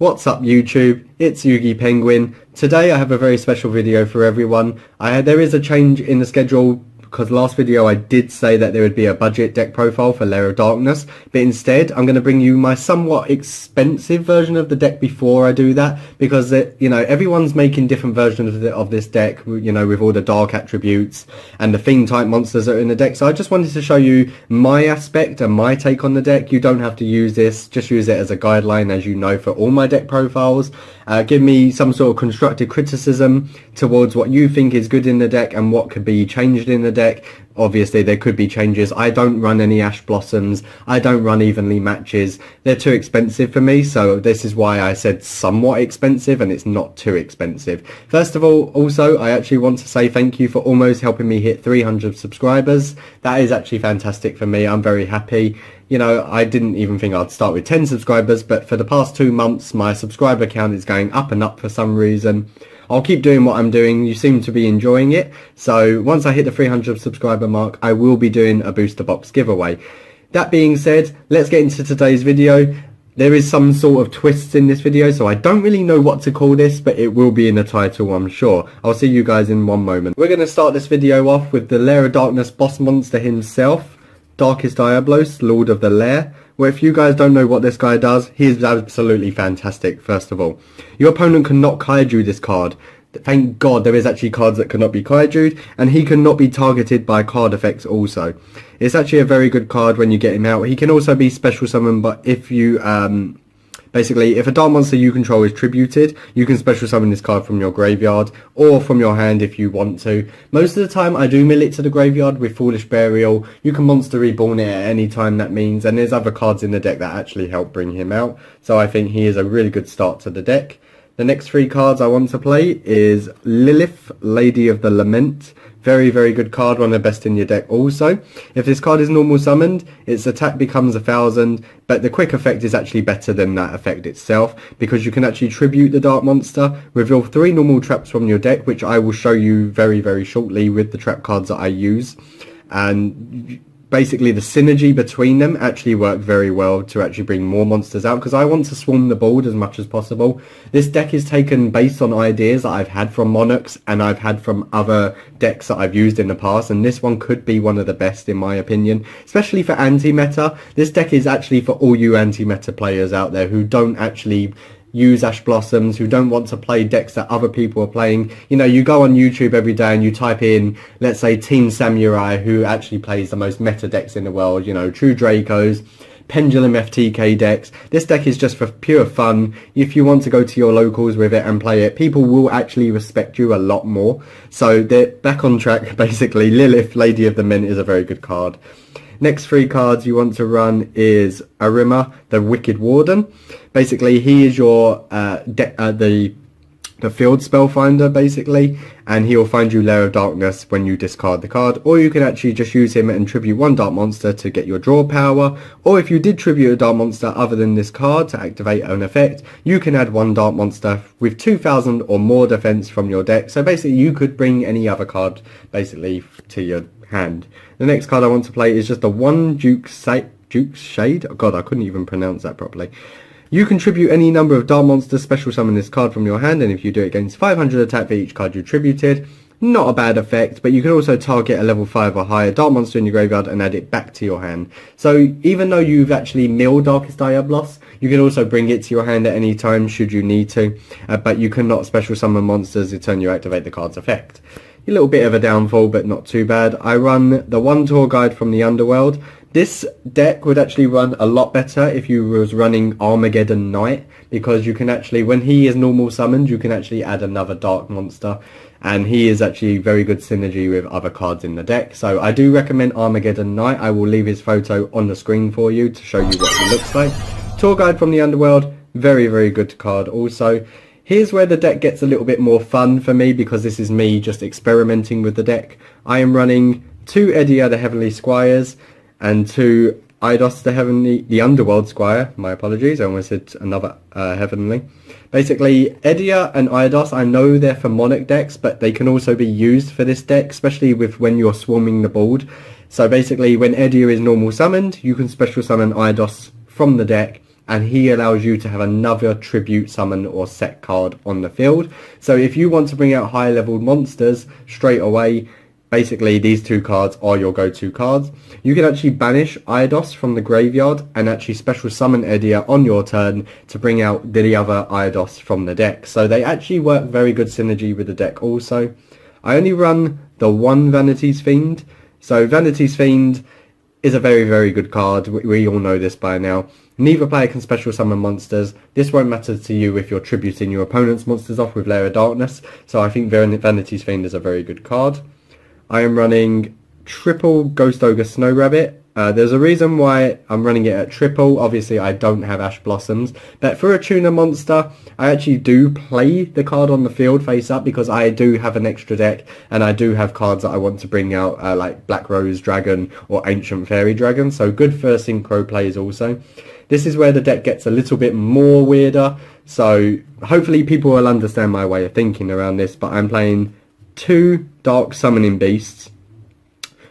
What's up YouTube, it's Yugi Penguin. Today I have a very special video for everyone. There is a change in the schedule because last video I did say that there would be a budget deck profile for Lair of Darkness, but instead I'm going to bring you my somewhat expensive version of the deck before I do that, because everyone's making different versions of this deck, with all the dark attributes and the fiend type monsters that are in the deck. So I just wanted to show you my aspect and my take on the deck. You don't have to use this, just use it as a guideline, as you know, for all my deck profiles. Give me some sort of constructive criticism towards what you think is good in the deck and what could be changed in the deck. Obviously there could be changes. I don't run any Ash Blossoms, I don't run evenly matches, they're too expensive for me, so this is why I said somewhat expensive, and it's not too expensive. First of all, also I actually want to say thank you for almost helping me hit 300 subscribers. That is actually fantastic for me. I'm very happy. I didn't even think I'd start with 10 subscribers, but for the past 2 months my subscriber count is going up and up for some reason. I'll keep doing what I'm doing. You seem to be enjoying it. So once I hit the 300 subscriber mark, I will be doing a booster box giveaway. That being said, let's get into today's video. There is some sort of twists in this video, so I don't really know what to call this, but it will be in the title, I'm sure. I'll see you guys in one moment. We're going to start this video off with the Lair of Darkness boss monster himself, Darkest Diablos, Lord of the Lair. Well, if you guys don't know what this guy does, he is absolutely fantastic. First of all, your opponent cannot kaiju this card. Thank God there is actually cards that cannot be kaiju'd, and he cannot be targeted by card effects also. It's actually a very good card when you get him out. He can also be special summoned, but if you basically, if a dark monster you control is tributed, you can special summon this card from your graveyard or from your hand if you want to. Most of the time I do mill it to the graveyard with Foolish Burial. You can monster reborn it at any time, that means, and there's other cards in the deck that actually help bring him out. So I think he is a really good start to the deck. The next 3 cards I want to play is Lilith, Lady of the Lament. Very, very good card, one of the best in your deck also. If this card is normal summoned, its attack becomes 1000, but the quick effect is actually better than that effect itself, because you can actually tribute the dark monster, reveal 3 normal traps from your deck, which I will show you very, very shortly with the trap cards that I use. And basically the synergy between them actually work very well to actually bring more monsters out, because I want to swarm the board as much as possible. This deck is taken based on ideas that I've had from Monarchs and I've had from other decks that I've used in the past, and this one could be one of the best in my opinion, especially for anti-meta. This deck is actually for all you anti-meta players out there who don't actually use Ash Blossoms, who don't want to play decks that other people are playing. You go on YouTube every day and you type in, let's say, Team Samurai, who actually plays the most meta decks in the world, True Dracos, Pendulum FTK decks. This deck is just for pure fun. If you want to go to your locals with it and play it, people will actually respect you a lot more. So they're back on track, basically. Lilith, Lady of the Mint, is a very good card. Next 3 cards you want to run is Arima, the Wicked Warden. Basically, he is your the field spellfinder, basically, and he will find you Lair of Darkness when you discard the card. Or you can actually just use him and tribute 1 dark monster to get your draw power. Or if you did tribute a dark monster other than this card to activate an effect, you can add 1 dark monster with 2000 or more defense from your deck. So basically you could bring any other card basically to your hand. The next card I want to play is just a 1 Duke's Shade. Oh god, I couldn't even pronounce that properly. You can tribute any number of dark monsters, special summon this card from your hand, and if you do it against 500 attack for each card you tributed, not a bad effect, but you can also target a level 5 or higher dark monster in your graveyard and add it back to your hand. So even though you've actually milled Darkest Diablos, you can also bring it to your hand at any time should you need to, but you cannot special summon monsters the turn you activate the card's effect. A little bit of a downfall, but not too bad. I run the 1 tour guide from the Underworld. This deck would actually run a lot better if you was running Armageddon Knight, because you can actually, when he is normal summoned, you can actually add another dark monster, and he is actually very good synergy with other cards in the deck. So I do recommend Armageddon Knight. I will leave his photo on the screen for you to show you what he looks like. Tour guide from the Underworld, very, very good card also. Here's where the deck gets a little bit more fun for me, because this is me just experimenting with the deck. I am running 2 Edia the Heavenly Squires and 2 Eidos the Underworld Squire. My apologies, I almost said another Heavenly. Basically, Edia and Eidos, I know they're for Monarch decks, but they can also be used for this deck, especially with when you're swarming the board. So basically, when Edia is normal summoned, you can special summon Eidos from the deck and he allows you to have another tribute summon or set card on the field. So if you want to bring out high leveled monsters straight away, basically these two cards are your go-to cards. You can actually banish YuGiOh from the graveyard and actually special summon Edia on your turn to bring out the other YuGiOh from the deck. So they actually work very good synergy with the deck also. I only run the one Vanity's Fiend. So Vanity's Fiend is a very, very good card. We all know this by now. Neither player can special summon monsters. This won't matter to you if you're tributing your opponent's monsters off with Lair of Darkness. So I think Vanity's Fiend is a very good card. I am running triple Ghost Ogre Snow Rabbit. There's a reason why I'm running it at triple. Obviously I don't have Ash Blossoms, but for a tuner monster I actually do play the card on the field face up because I do have an extra deck and I do have cards that I want to bring out like Black Rose Dragon or Ancient Fairy Dragon, so good for synchro plays also. This is where the deck gets a little bit more weirder, so hopefully people will understand my way of thinking around this, but I'm playing 2 Dark Summoning Beasts.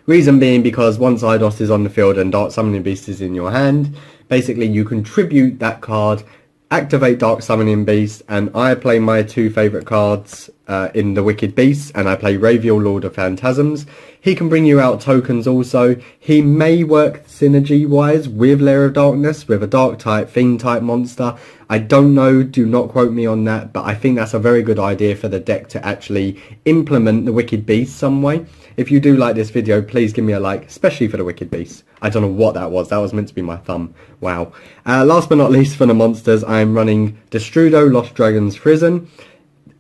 Reason being because once YuGiOh is on the field and Dark Summoning Beast is in your hand, basically you can tribute that card, activate Dark Summoning Beast, and I play my 2 favourite cards in the Wicked Beasts, and I play Raviel, Lord of Phantasms. He can bring you out tokens also. He may work synergy wise with Lair of Darkness, with a dark type, fiend type monster. I don't know, do not quote me on that, but I think that's a very good idea for the deck to actually implement the Wicked Beast some way. If you do like this video, please give me a like, especially for the Wicked Beast. I don't know what that was meant to be my thumb. Wow. Last but not least for the monsters, I'm running Destrudo, Lost Dragon's Prison.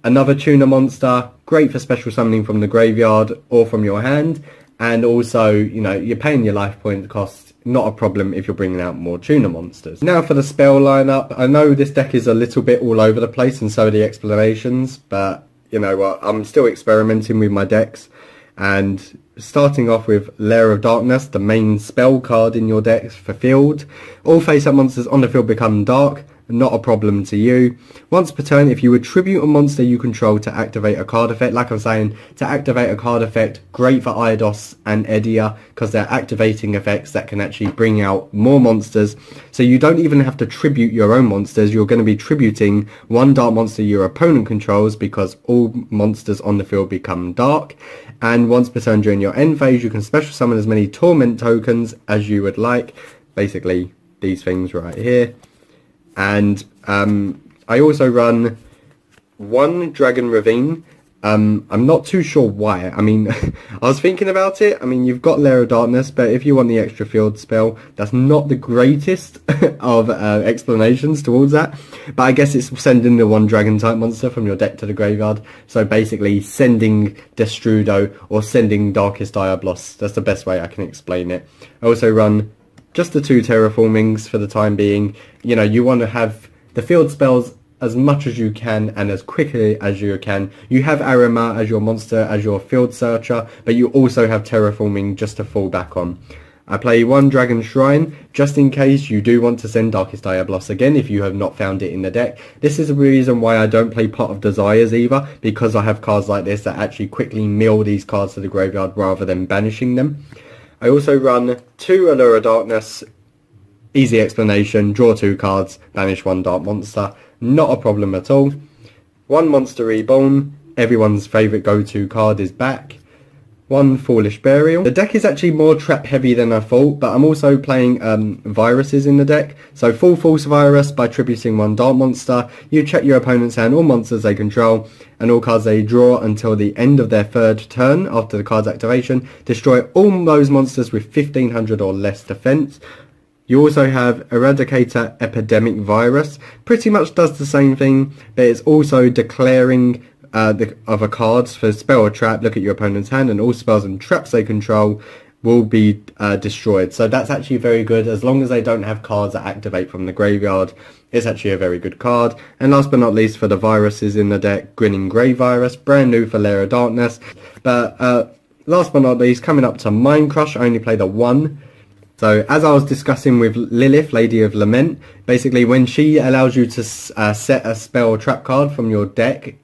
Another tuner monster, great for special summoning from the graveyard or from your hand, and also, you know, you're paying your life point cost, not a problem if you're bringing out more tuner monsters. Now for the spell lineup, I know this deck is a little bit all over the place and so are the explanations, but you know what, I'm still experimenting with my decks, and starting off with Lair of Darkness, the main spell card in your deck for field. All face-up monsters on the field become dark. Not a problem to you. Once per turn, if you would tribute a monster you control to activate a card effect, like I was saying, to activate a card effect, great for YuGiOh and Edia because they're activating effects that can actually bring out more monsters. So you don't even have to tribute your own monsters. You're going to be tributing one dark monster your opponent controls because all monsters on the field become dark. And once per turn during your end phase, you can special summon as many torment tokens as you would like. Basically, these things right here. And I also run 1 Dragon Ravine. I'm not too sure why. I mean, I was thinking about it. I mean, you've got Lair of Darkness, but if you want the extra field spell, that's not the greatest of explanations towards that. But I guess it's sending the 1 dragon type monster from your deck to the graveyard. So basically sending Destrudo or sending Darkest Diablos. That's the best way I can explain it. I also run just the 2 terraformings for the time being. You know, you want to have the field spells as much as you can and as quickly as you can. You have Arima as your monster, as your field searcher, but you also have terraforming just to fall back on. I play 1 Dragon Shrine, just in case you do want to send Darkest Diablos again if you have not found it in the deck. This is the reason why I don't play Pot of Desires either, because I have cards like this that actually quickly mill these cards to the graveyard rather than banishing them. I also run 2 Allure of Darkness. Easy explanation, draw 2 cards, banish 1 dark monster. Not a problem at all. 1 Monster Reborn, everyone's favourite go-to card is back. 1 Foolish Burial. The deck is actually more trap heavy than I thought, but I'm also playing viruses in the deck. So full False Virus by tributing 1 dark monster. You check your opponent's hand, all monsters they control, and all cards they draw until the end of their 3rd turn after the card's activation. Destroy all those monsters with 1500 or less defense. You also have Eradicator Epidemic Virus. Pretty much does the same thing, but it's also declaring the other cards for spell or trap. Look at your opponent's hand and all spells and traps they control will be destroyed. So that's actually very good. As long as they don't have cards that activate from the graveyard, it's actually a very good card. And last but not least for the viruses in the deck, Grinning Grey Virus, brand new for Lair of Darkness. But last but not least, coming up to Mind Crush, I only play the 1. So as I was discussing with Lilith, Lady of Lament, basically when she allows you to set a spell or trap card from your deck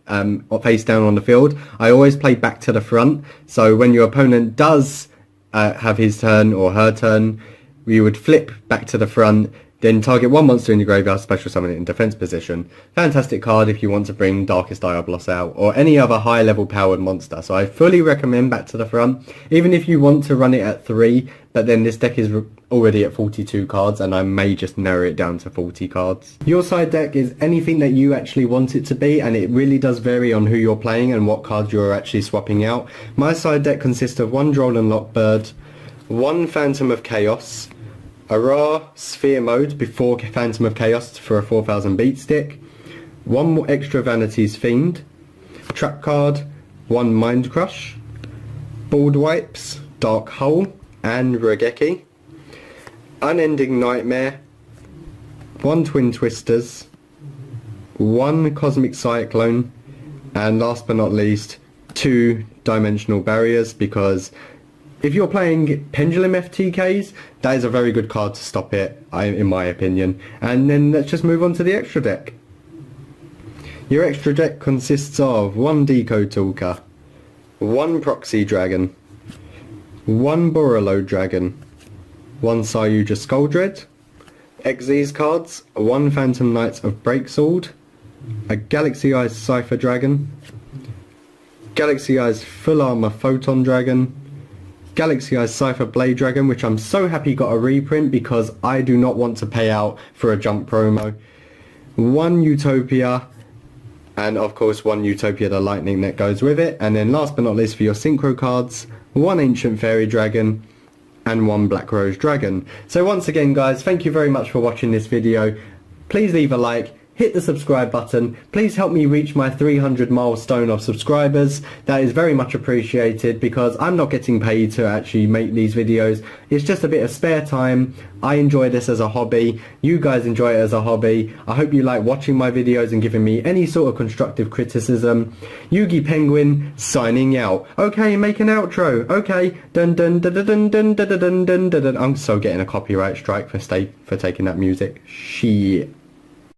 face down on the field, I always play back to the front. So when your opponent does have his turn or her turn, we would flip back to the front, Then target one monster in your graveyard, special summon it in defense position. Fantastic card if you want to bring Darkest Diabolos out, or any other high level powered monster. So I fully recommend Back to the Front, even if you want to run it at 3, but then this deck is already at 42 cards, and I may just narrow it down to 40 cards. Your side deck is anything that you actually want it to be, and it really does vary on who you're playing and what cards you're actually swapping out. My side deck consists of 1 Droll and Lockbird, 1 Phantom of Chaos, a Ra Sphere Mode before Phantom of Chaos for a 4000 beat stick, 1 more extra Vanity's Fiend, Trap card, 1 Mind Crush, Bald Wipes, Dark Hole and Regeki, Unending Nightmare, 1 Twin Twisters, 1 Cosmic Cyclone, and last but not least 2 Dimensional Barriers, because if you're playing Pendulum FTKs, that is a very good card to stop it, in my opinion. And then let's just move on to the extra deck. Your extra deck consists of 1 Decode Talker, 1 Proxy Dragon, 1 Borreload Dragon, 1 Sayuja Skuldred, Xyz cards, 1 Phantom Knights of Breaksword, a Galaxy Eyes Cypher Dragon, Galaxy Eyes Full Armor Photon Dragon, Galaxy Eyes Cypher Blade Dragon, which I'm so happy got a reprint because I do not want to pay out for a jump promo, 1 Utopia, and of course 1 Utopia the lightning that goes with it, and then last but not least for your synchro cards, 1 Ancient Fairy Dragon and 1 Black Rose Dragon. So once again guys, thank you very much for watching this video. Please leave a like, hit the subscribe button, please help me reach my 300 milestone of subscribers. That is very much appreciated because I'm not getting paid to actually make these videos. It's just a bit of spare time. I enjoy this as a hobby, you guys enjoy it as a hobby. I hope you like watching my videos and giving me any sort of constructive criticism. Yugi Penguin signing out. Okay, make an outro. Okay, dun dun dun dun dun dun dun dun dun dun. I'm so getting a copyright strike for taking that music. Shit.